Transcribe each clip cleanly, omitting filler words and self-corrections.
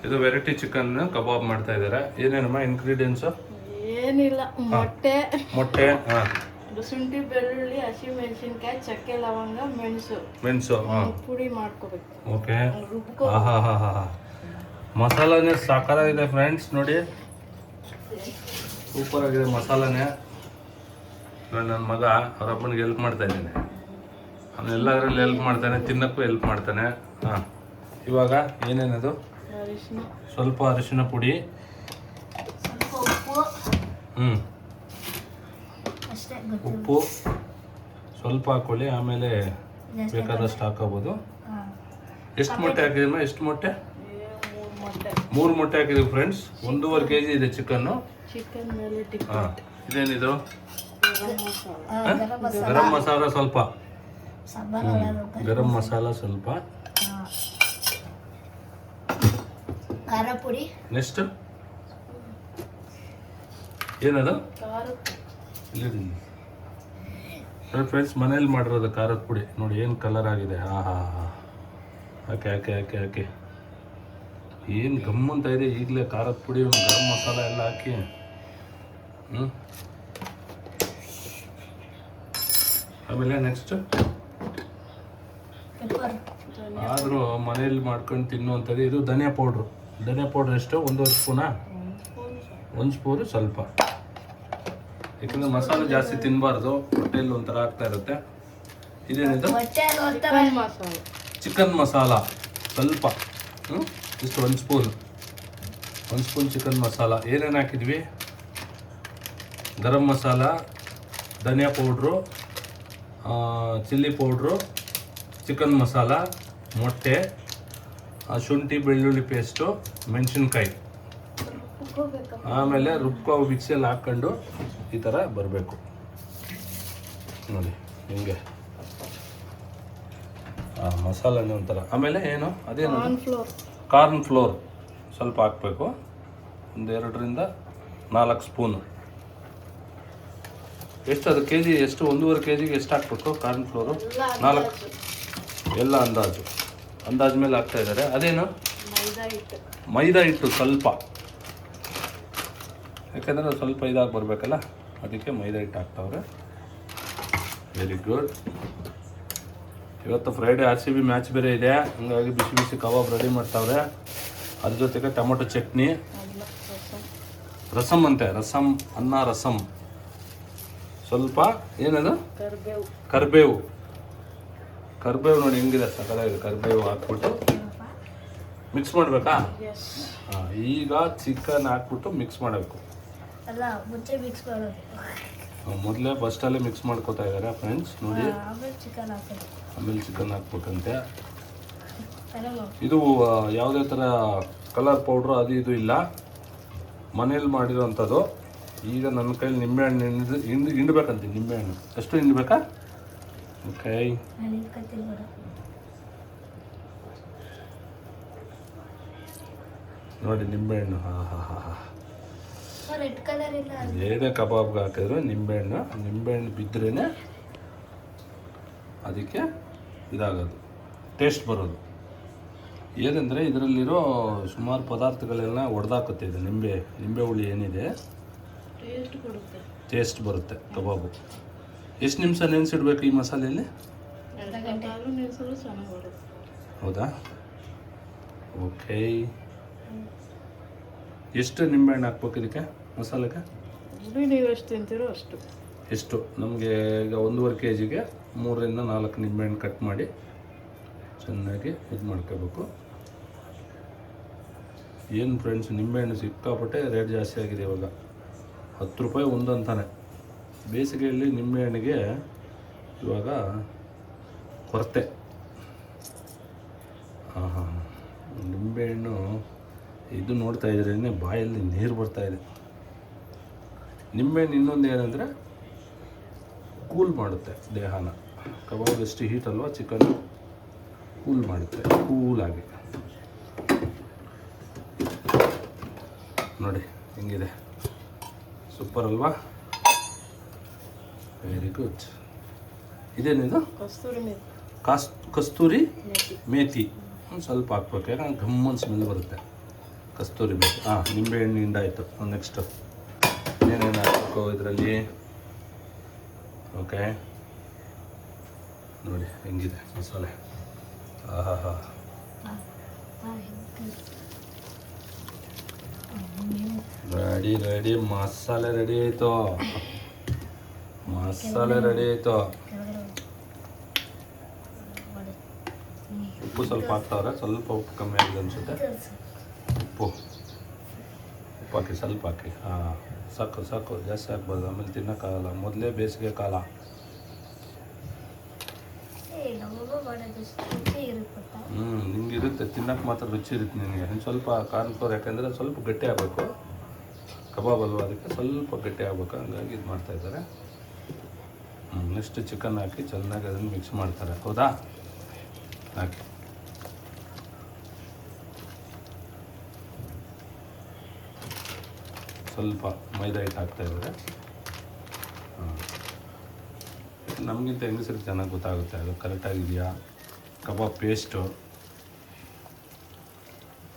ಇದು variety chicken ಕಬಾಬ್ ಮಾಡ್ತಾ ಇದ್ದಾರೆ. ಏನೇನಮ್ಮ ಇಂಗ್ರೀಡಿಯೆಂಟ್ಸು? ಏನಿಲ್ಲ, ಮೊಟ್ಟೆ, ಹಾಂ, ಶುಂಠಿ, ಬೆಳ್ಳುಳ್ಳಿ, ಹಸಿಮೆಣಸಿನ್ಕಾಯಿ, ಚಕ್ಕೆ, ಲವಂಗ, ಮೆಣಸು ಪುಡಿ ಮಾಡ್ಕೋಬೇಕು. ಓಕೆ. ಹಾ ಮಸಾಲಾನೇ ಸಾಕಾಗಿದೆ ಫ್ರೆಂಡ್ಸ್, ನೋಡಿ ಸೂಪರ್ ಆಗಿದೆ ಮಸಾಲಾನೇ. ನನ್ನ ಮಗ ಅವ್ರ ಅಪ್ಪನಿಗೆ ಹೆಲ್ಪ್ ಮಾಡ್ತಾ ಇದ್ದೀನಿ, ಅವನು ಎಲ್ಲದರಲ್ಲಿ ಹೆಲ್ಪ್ ಮಾಡ್ತಾನೆ, ತಿನ್ನಕ್ಕೂ ಹೆಲ್ಪ್ ಮಾಡ್ತಾನೆ. ಹಾಂ, ಇವಾಗ ಏನೇನದು? ಸ್ವಲ್ಪ ಅರಿಶಿನ ಪುಡಿ, ಉಪ್ಪು ಸ್ವಲ್ಪ ಹಾಕೊಳ್ಳಿ, ಆಮೇಲೆ ಬೇಕಾದಷ್ಟು ಹಾಕೋಬೋದು. ಎಷ್ಟು ಮೊಟ್ಟೆ ಹಾಕಿದೀಮ್ಮ? ಎಷ್ಟು ಮೊಟ್ಟೆ? 3 ಮೊಟ್ಟೆ ಹಾಕಿದೀವಿ ಫ್ರೆಂಡ್ಸ್. 1.5 kg ಇದೆ ಚಿಕನ್ನು. ಹಾಂ, ಇದೇನಿದು? ಗರಂ ಮಸಾಲ ಸ್ವಲ್ಪ, ಗರಂ ಮಸಾಲ ಸ್ವಲ್ಪ, ಖಾರ ಪುಡಿ. ನೆಕ್ಸ್ಟ್ ಏನದು? ಇಲ್ಲಿ ನೋಡಿ ಫ್ರೆಂಡ್ಸ್, ಮನೇಲಿ ಮಾಡಿರೋದು ಖಾರದ ಪುಡಿ. ನೋಡಿ ಏನು ಕಲರ್ ಆಗಿದೆ. ಹಾಕಿ ಏನು ಗಮ್ಮಂತ ಇದೆ. ಈಗಲೇ ಖಾರದ ಪುಡಿ, ಗರಂ ಮಸಾಲ ಎಲ್ಲ ಹಾಕಿ. ಆಮೇಲೆ ನೆಕ್ಸ್ಟ್ ಆದರೂ ಮನೇಲಿ ಮಾಡ್ಕೊಂಡು ತಿನ್ನುವಂಥದ್ದು ಇದು ಧನಿಯಾ ಪೌಡ್ರು. ಧನಿಯಾ ಪೌಡ್ರ್ ಎಷ್ಟು? 1.5 ಸ್ಪೂನಾ? 1 ಸ್ಪೂನು ಸ್ವಲ್ಪ, ಯಾಕಂದರೆ ಮಸಾಲೆ ಜಾಸ್ತಿ ತಿನ್ನಬಾರ್ದು, ಹೊಟ್ಟೆಯಲ್ಲಿ ಒಂಥರ ಆಗ್ತಾ ಇರುತ್ತೆ. ಇದೇನಿದು? ಚಿಕನ್ ಮಸಾಲ ಸ್ವಲ್ಪ, ಇಷ್ಟು 1 ಸ್ಪೂನ್ ಚಿಕನ್ ಮಸಾಲ. ಏನೇನು ಹಾಕಿದ್ವಿ? ಗರಂ ಮಸಾಲ, ಧನಿಯಾ powder, chilli powder, chicken masala, ಮೊಟ್ಟೆ, ಶುಂಠಿ ಬೆಳ್ಳುಳ್ಳಿ ಪೇಸ್ಟು, ಮೆಣಸಿನ್ಕಾಯಿ. ಆಮೇಲೆ ರುಬ್ಕೋ ಮಿಕ್ಸಿಯಲ್ಲಿ ಹಾಕ್ಕೊಂಡು ಈ ಥರ ಬರಬೇಕು ನೋಡಿ, ಹಿಂಗೆ ಮಸಾಲೆನೇ ಒಂಥರ. ಆಮೇಲೆ ಏನು? ಅದೇನು? ಕಾರ್ನ್ ಫ್ಲೋರ್ ಸ್ವಲ್ಪ ಹಾಕಬೇಕು, 2 4 ಸ್ಪೂನು. ಎಷ್ಟು ಅದು? ಕೆ ಜಿ ಎಷ್ಟು? 1.5 kg ಎಷ್ಟು ಹಾಕ್ಬೇಕು ಕಾರ್ನ್ ಫ್ಲೋರು? 4 ಎಲ್ಲ ಅಂದಾಜು ಮೇಲೆ ಹಾಕ್ತಾ ಇದ್ದಾರೆ. ಅದೇನು? ಮೈದಾ ಹಿಟ್ಟು ಸ್ವಲ್ಪ, ಯಾಕಂದರೆ ಅದು ಸ್ವಲ್ಪ ಇದಾಗಿ ಬರಬೇಕಲ್ಲ, ಅದಕ್ಕೆ ಮೈದಾ ಹಿಟ್ಟು ಹಾಕ್ತಾವ್ರೆ. Very good. ಇವತ್ತು ಫ್ರೈಡೇ RCB ಮ್ಯಾಚ್ ಬೇರೆ ಇದೆ, ಹಂಗಾಗಿ ಬಿಸಿ ಬಿಸಿ ಕಬಾಬ್ ರೆಡಿ ಮಾಡ್ತಾವ್ರೆ. ಅದ್ರ ಜೊತೆಗೆ ಟೊಮೊಟೊ ಚಟ್ನಿ, ರಸಮ್ ಅಂತೆ, ರಸಮ್ ಸ್ವಲ್ಪ. ಏನದು? ಕರ್ಬೇವು ನೋಡಿ ಹೆಂಗಿದೆ, ಸಕಲಾಗಿದೆ. ಕರ್ಬೇವು ಹಾಕ್ಬಿಟ್ಟು ಮಿಕ್ಸ್ ಮಾಡಬೇಕಾ? ಹಾಂ, ಈಗ ಚಿಕನ್ ಹಾಕ್ಬಿಟ್ಟು ಮಿಕ್ಸ್ ಮಾಡಬೇಕು. ಮೊದಲೇ ಫಸ್ಟಲ್ಲೇ ಮಿಕ್ಸ್ ಮಾಡ್ಕೋತಾ ಇದ್ದಾರೆ ಫ್ರೆಂಡ್ಸ್ ನೋಡಿ. ಆಮೇಲೆ ಚಿಕನ್ ಹಾಕ್ಬೇಕಂತೆ. ಇದು ಯಾವುದೇ ಥರ ಕಲರ್ ಪೌಡ್ರು ಅದು ಇದು ಇಲ್ಲ, ಮನೇಲಿ ಮಾಡಿರೋವಂಥದ್ದು. ಈಗ ನನ್ನ ಕೈಲಿ ನಿಂಬೆಹಣ್ಣು ಹಿಂಡ್ಬೇಕಂತೀನಿ. ನಿಂಬೆಹಣ್ಣು ಎಷ್ಟು ಹಿಂಡ್ಬೇಕಾ? ಓಕೆ, ನೋಡಿ ನಿಂಬೆಹಣ್ಣು. ಏನೇ ಕಬಾಬ್ಗೆ ಹಾಕಿದ್ರು ನಿಂಬೆಹಣ್ಣು ಬಿದ್ದರೆ ಅದಕ್ಕೆ ಇದಾಗೋದು, ಟೇಸ್ಟ್ ಬರೋದು. ಏನಂದರೆ ಇದರಲ್ಲಿರೋ ಸುಮಾರು ಪದಾರ್ಥಗಳೆಲ್ಲ ಒಡೆದಾಕುತ್ತೆ. ಇದು ನಿಂಬೆ ಹುಳಿ ಏನಿದೆ, ಟೇಸ್ಟ್ ಬರುತ್ತೆ ಕಬಾಬು. ಎಷ್ಟು ನಿಮಿಷ ನೆನೆಸಿಡ್ಬೇಕು ಈ ಮಸಾಲೆಯಲ್ಲಿ? ಹೌದಾ? ಓಕೆ. ಎಷ್ಟು ನಿಂಬೆಹಣ್ಣು ಹಾಕ್ಬೇಕು ಇದಕ್ಕೆ ಮಸಾಲೆಗೆ? ನೀವು ಎಷ್ಟು ತಿಂತೀರೋ ಅಷ್ಟು. ಎಷ್ಟು? ನಮಗೆ ಈಗ 1.5 kgಗೆ 3 ರಿಂದ 4 ನಿಂಬೆಹಣ್ಣು ಕಟ್ ಮಾಡಿ ಚೆನ್ನಾಗಿ ಇದು ಮಾಡ್ಕೋಬೇಕು. ಏನು ಫ್ರೆಂಡ್ಸ್, ನಿಂಬೆಹಣ್ಣು ಸಿಕ್ಕಾಪಟ್ಟೆ ರೇಟ್ ಜಾಸ್ತಿ ಆಗಿದೆ ಇವಾಗ. 10 ರೂಪಾಯಿ ಒಂದು ಅಂತಾನೆ. ಬೇಸಿಗೆಯಲ್ಲಿ ನಿಂಬೆಹಣ್ಣಿಗೆ ಇವಾಗ ಕೊರತೆ. ನಿಂಬೆಹಣ್ಣು ಇದು ನೋಡ್ತಾ ಇದ್ರೇ ಬಾಯಲ್ಲಿ ನೀರು ಬರ್ತಾಯಿದೆ. ನಿಂಬೆಹಣ್ಣು ಇನ್ನೊಂದು ಏನಂದರೆ ಕೂಲ್ ಮಾಡುತ್ತೆ ದೇಹನ. ಕಬಾಬ್ ಎಷ್ಟು ಹೀಟ್ ಅಲ್ವಾ, ಚಿಕನ್ ಕೂಲ್ ಮಾಡುತ್ತೆ, ಕೂಲಾಗಿ. ನೋಡಿ ಹೆಂಗಿದೆ, ಸೂಪರ್ ಅಲ್ವಾ? Very good. ಇದೇನಿದು? ಕಸ್ತೂರಿ ಮೇಥಿ. ಒಂದು ಸ್ವಲ್ಪ ಹಾಕ್ಬೇಕು, ಯಾಕಂದ್ರೆ ಗಮ್ಮನ್ ಸ್ಮೆಲ್ ಬರುತ್ತೆ. ಕಸ್ತೂರಿ ಮೆಥಿ, ನಿಂಬೆ ಹಣ್ಣು ಹಿಂಡಾಯಿತು. ನೆಕ್ಸ್ಟು ಏನೇನು ಹಾಕಬೇಕು ಇದರಲ್ಲಿ? ಓಕೆ, ನೋಡಿ ಹೆಂಗಿದೆ ಮಸಾಲೆ. ಆಹಾ, ರೆಡಿ ಮಸಾಲೆ ರೆಡಿ ಆಯಿತು. ಉಪ್ಪು ಸ್ವಲ್ಪ ಹಾಕ್ತಾವ್ರೆ, ಸ್ವಲ್ಪ ಉಪ್ಪು ಕಮ್ಮಿ ಆಗಿದೆ ಅನಿಸುತ್ತೆ. ಉಪ್ಪು ಹಾಕಿ, ಸ್ವಲ್ಪ ಹಾಕಿ. ಸಾಕು, ಜಾಸ್ತಿ ಹಾಕ್ಬಾರ್ದು, ಆಮೇಲೆ ತಿನ್ನೋಕ್ಕಾಗಲ್ಲ. ಮೊದಲೇ ಬೇಸಿಗೆ ಕಾಲ. ನಿಮ್ಗೆ ಇರುತ್ತೆ, ತಿನ್ನೋಕೆ ಮಾತ್ರ ರುಚಿ ಇರುತ್ತೆ ನಿನಗೆ. ಇನ್ನು ಸ್ವಲ್ಪ ಕಾರ್ನ್ಫ್ಲೋರ್, ಯಾಕೆಂದರೆ ಸ್ವಲ್ಪ ಗಟ್ಟಿ ಆಗಬೇಕು, ಕಬಾಬ್ ಅಲ್ವ, ಅದಕ್ಕೆ ಸ್ವಲ್ಪ ಗಟ್ಟಿ ಆಗಬೇಕು, ಹಂಗಾಗಿ ಇದು ಮಾಡ್ತಾಯಿದ್ದಾರೆ. ನೆಕ್ಸ್ಟ್ ಚಿಕನ್ ಹಾಕಿ ಚೆನ್ನಾಗಿ ಅದನ್ನು ಮಿಕ್ಸ್ ಮಾಡ್ತಾರೆ. ಹೌದಾ? ಹಾಕಿ ಸ್ವಲ್ಪ ಮೈದಾ ಹಿಟ್ಟು ಹಾಕ್ತಾಯಿದ್ದಾರೆ. ನಮಗಿಂತ ಹೆಂಗಸರಿಗೆ ಚೆನ್ನಾಗಿ ಗೊತ್ತಾಗುತ್ತೆ ಅದು ಕರೆಕ್ಟಾಗಿದೆಯಾ. ಕಬಾಬ್ ಪೇಸ್ಟು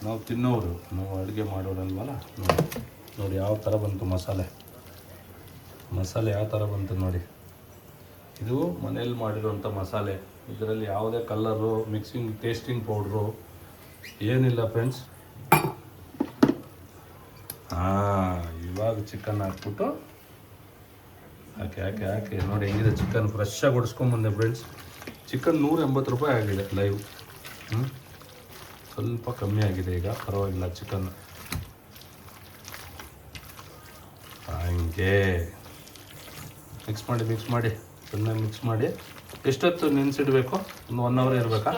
ನಾವು ತಿನ್ನೋರು, ನಾವು ಅಡುಗೆ ಮಾಡೋರಲ್ವಲ್ಲ. ನೋಡಿ ಯಾವ ಥರ ಬಂತು ಮಸಾಲೆ ಯಾವ ಥರ ಬಂತು ನೋಡಿ. ಇದು ಮನೇಲಿ ಮಾಡಿರೋಂಥ ಮಸಾಲೆ. ಇದರಲ್ಲಿ ಯಾವುದೇ ಕಲರು, ಮಿಕ್ಸಿಂಗ್, ಟೇಸ್ಟಿಂಗ್ ಪೌಡ್ರು ಏನಿಲ್ಲ ಫ್ರೆಂಡ್ಸ್. ಇವಾಗ ಚಿಕನ್ ಹಾಕ್ಬಿಟ್ಟು ಹಾಕಿ ನೋಡಿ ಹೆಂಗಿದೆ ಚಿಕನ್. ಫ್ರೆಶ್ಶಾಗಿ ಹೊಡಿಸ್ಕೊಂಬಂದೆ ಫ್ರೆಂಡ್ಸ್. ಚಿಕನ್ 180 ರೂಪಾಯಿ ಆಗಿದೆ ಲೈವ್. ಸ್ವಲ್ಪ ಕಮ್ಮಿ ಆಗಿದೆ ಈಗ, ಪರವಾಗಿಲ್ಲ ಚಿಕನ್. ಹಂಗೆ ಮಿಕ್ಸ್ ಮಾಡಿ ಚೆನ್ನಾಗಿ ಮಿಕ್ಸ್ ಮಾಡಿ. ಎಷ್ಟೊತ್ತು ನೆನೆಸಿಡಬೇಕು? ಒಂದು 1 ಅವರ್ ಇರಬೇಕಾ?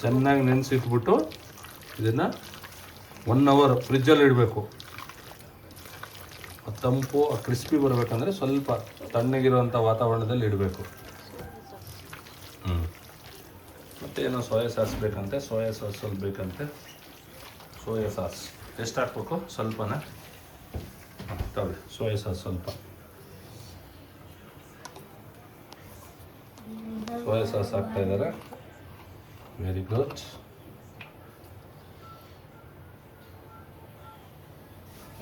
ಚೆನ್ನಾಗಿ ನೆನೆಸಿಟ್ಬಿಟ್ಟು ಇದನ್ನು 1 ಅವರ್ ಫ್ರಿಜ್ಜಲ್ಲಿ ಇಡಬೇಕು. ತಂಪು ಕ್ರಿಸ್ಪಿ ಬರಬೇಕಂದ್ರೆ ಸ್ವಲ್ಪ ತಣ್ಣಗಿರುವಂಥ ವಾತಾವರಣದಲ್ಲಿ ಇಡಬೇಕು. ಮತ್ತು ಏನೋ ಸೋಯಾ ಸಾಸ್ ಬೇಕಂತೆ, ಸೋಯಾ ಸಾಸ್ ಸ್ವಲ್ಪ ಬೇಕಂತೆ. ಸೋಯಾ ಸಾಸ್ ಎಷ್ಟು ಹಾಕ್ಬೇಕು? ಸ್ವಲ್ಪನೇ ತಗೊಳ್ಳಿ. ಸೋಯಾ ಸಾಸ್ ಸ್ವಲ್ಪ, ಸೋಯಾ ಸಾಸ್ ಹಾಕ್ತಾಯಿದ್ದಾರೆ. Very good.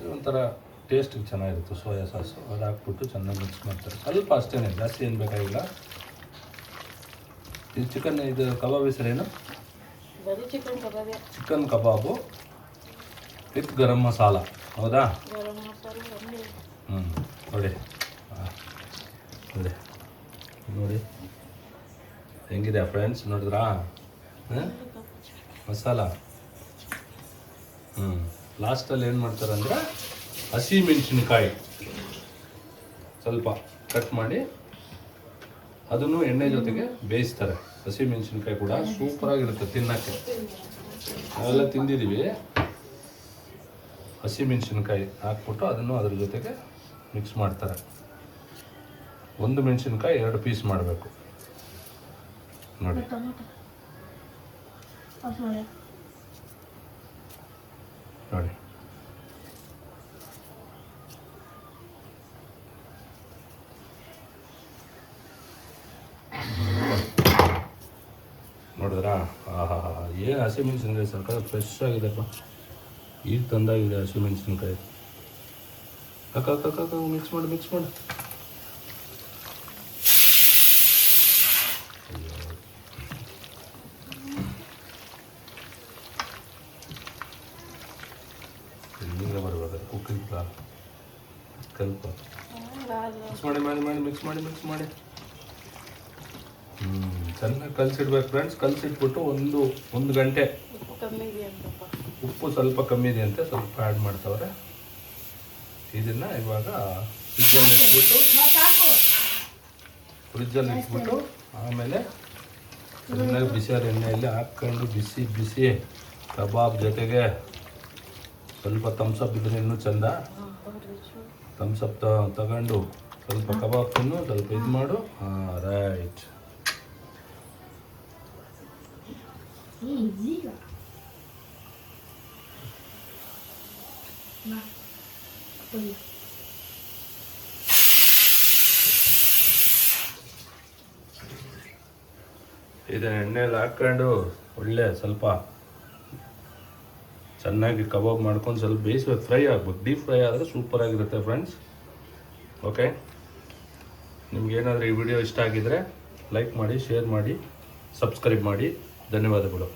ಇದೊಂಥರ ಟೇಸ್ಟಿಗೆ ಚೆನ್ನಾಗಿರುತ್ತೆ ಸೋಯಾ ಸಾಸು. ಅದು ಹಾಕ್ಬಿಟ್ಟು ಚೆನ್ನಾಗಿ ಮಿಕ್ಸ್ ಮಾಡ್ತಾರೆ. ಸ್ವಲ್ಪ ಅಷ್ಟೇ, ಜಾಸ್ತಿ ಏನು ಬೇಕಾಗಿಲ್ಲ. ಇದು ಚಿಕನ್, ಇದು ಕಬಾಬ್ ಹೆಸರೇನು? Chicken kebab with garam masala. ಹೌದಾ? ನೋಡಿ ಹೆಂಗಿದೆ ಫ್ರೆಂಡ್ಸ್, ನೋಡಿದ್ರಾ ಮಸಾಲ? ಲಾಸ್ಟಲ್ಲಿ ಏನು ಮಾಡ್ತಾರಂದ್ರೆ ಹಸಿ ಮೆಣಸಿನ್ಕಾಯಿ ಸ್ವಲ್ಪ ಕಟ್ ಮಾಡಿ ಅದನ್ನು ಎಣ್ಣೆ ಜೊತೆಗೆ ಬೇಯಿಸ್ತಾರೆ. ಹಸಿ ಮೆಣಸಿನ್ಕಾಯಿ ಕೂಡ ಸೂಪರಾಗಿರುತ್ತೆ ತಿನ್ನೋಕ್ಕೆ. ನಾವೆಲ್ಲ ತಿಂದಿದ್ದೀವಿ. ಹಸಿ ಮೆಣಸಿನ್ಕಾಯಿ ಹಾಕ್ಬಿಟ್ಟು ಅದನ್ನು ಅದ್ರ ಜೊತೆಗೆ ಮಿಕ್ಸ್ ಮಾಡ್ತಾರೆ. 1 ಮೆಣಸಿನ್ಕಾಯಿ 2 ಪೀಸ್ ಮಾಡಬೇಕು ನೋಡಿ. ನೋಡಿದ್ರಾ? ಏನು ಹಸಿಮೆಣಸಿನ್ಕಾಯಿ ಸರ್ಕಾರ ಫ್ರೆಶ್ ಆಗಿದೆಪ್ಪ. ಈಗ ತಂದಾಗಿದೆ ಹಸಿಮೆಣಸಿನ್ಕಾಯಿ. ಮಿಕ್ಸ್ ಮಾಡಿ. ಇಲ್ಲಿಂದ ಬರಬೇಕು ಕುಕ್ಕಿಂಗ್ ಕಲ್ಪ. ಮಿಕ್ಸ್ ಮಾಡಿ ಚೆನ್ನಾಗಿ ಕಲಸಿಡ್ಬೇಕು ಫ್ರೆಂಡ್ಸ್. ಕಲಸಿಟ್ಬಿಟ್ಟು ಒಂದು ಗಂಟೆ. ಉಪ್ಪು ಸ್ವಲ್ಪ ಕಮ್ಮಿ ಇದೆ ಅಂತ ಸ್ವಲ್ಪ ಆ್ಯಡ್ ಮಾಡ್ತಾವ್ರೆ. ಇದನ್ನು ಇವಾಗ ಫ್ರಿಜ್ಜಲ್ಲಿ ಇಟ್ಬಿಟ್ಟು ಆಮೇಲೆ ಚೆನ್ನಾಗಿ ಬಿಸಿಯಾದ ಎಣ್ಣೆಯಲ್ಲಿ ಹಾಕ್ಕೊಂಡು ಬಿಸಿ ಕಬಾಬ್ ಜೊತೆಗೆ ಸ್ವಲ್ಪ ಥಮ್ಸಪ್ ಇದ್ರೆ ಇನ್ನೂ ಚೆಂದ. ಥಮ್ಸಪ್ ತಗೊಂಡು ಸ್ವಲ್ಪ ಕಬಾಬ್ ತಿನ್ನು, ಸ್ವಲ್ಪ ಇದು ಮಾಡು. ರೈಟ್. ಇದನ್ನ ಎಣ್ಣೆಯಲ್ಲಿ ಹಾಕ್ಕೊಂಡು ಒಳ್ಳೆ ಸ್ವಲ್ಪ ಚೆನ್ನಾಗಿ ಕಬಾಬ್ ಮಾಡ್ಕೊಂಡು ಸ್ವಲ್ಪ ಬೇಯಿಸ್ಬೇಕು, ಫ್ರೈ ಆಗ್ಬೇಕು. ಡೀಪ್ ಫ್ರೈ ಆದರೆ ಸೂಪರಾಗಿರುತ್ತೆ ಫ್ರೆಂಡ್ಸ್. ಓಕೆ, ನಿಮ್ಗೇನಾದರೂ ಈ ವಿಡಿಯೋ ಇಷ್ಟ ಆಗಿದರೆ ಲೈಕ್ ಮಾಡಿ, ಶೇರ್ ಮಾಡಿ, ಸಬ್ಸ್ಕ್ರೈಬ್ ಮಾಡಿ. ಧನ್ಯವಾದಗಳು.